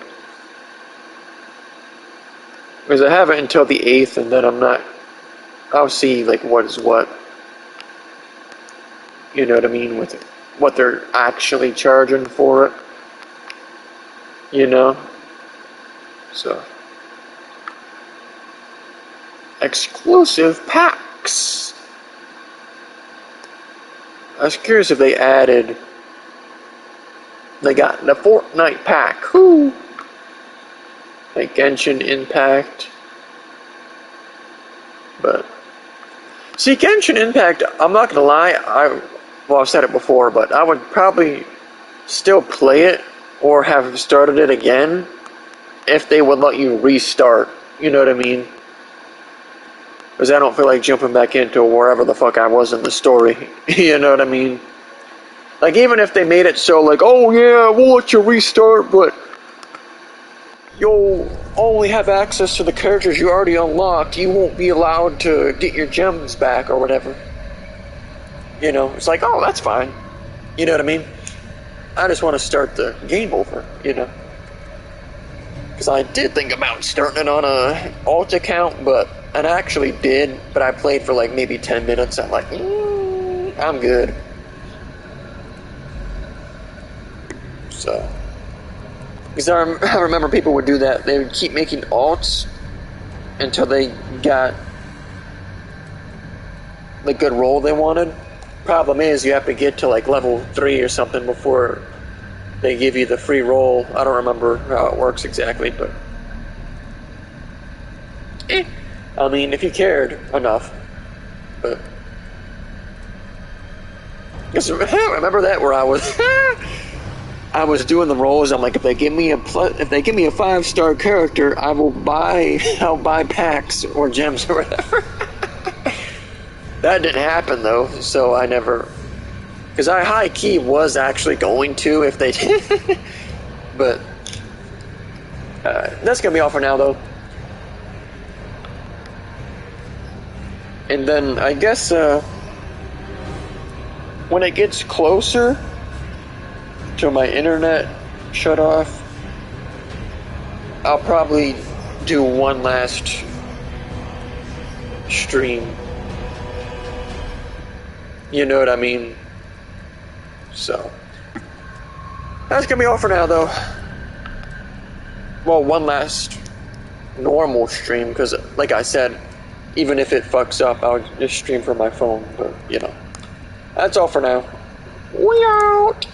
S1: Because I have it until the 8th, and then I'll see like what is what. You know what I mean? With what they're actually charging for it. You know? So. Exclusive packs. I was curious if they added. They got the Fortnite pack. Whoo! Like Genshin Impact. But see, Genshin Impact, I'm not gonna lie, I've said it before, but I would probably still play it or have started it again if they would let you restart. You know what I mean? Because I don't feel like jumping back into wherever the fuck I was in the story. You know what I mean? Like, even if they made it so, like, oh yeah, we'll let you restart, but you'll only have access to the characters you already unlocked. You won't be allowed to get your gems back or whatever. You know, it's like, oh, that's fine. You know what I mean? I just want to start the game over, you know? Because I did think about starting it on a alt account, and I actually did, but I played for like maybe 10 minutes. I'm like, I'm good. So, because I remember people would do that. They would keep making alts until they got the good role they wanted. Problem is, you have to get to like level 3 or something before they give you the free role. I don't remember how it works exactly, but I mean, if you cared enough, but remember that where I was. I was doing the roles. I'm like, if they give me a 5-star character, I'll buy packs or gems or whatever. That didn't happen though, so I never. Because I high key was actually going to if they did, but that's gonna be all for now though. And then I guess when it gets closer till my internet shut off, I'll probably do one last stream. You know what I mean? So that's gonna be all for now though. Well, one last normal stream, because like I said, even if it fucks up, I'll just stream from my phone, but you know. That's all for now. We out!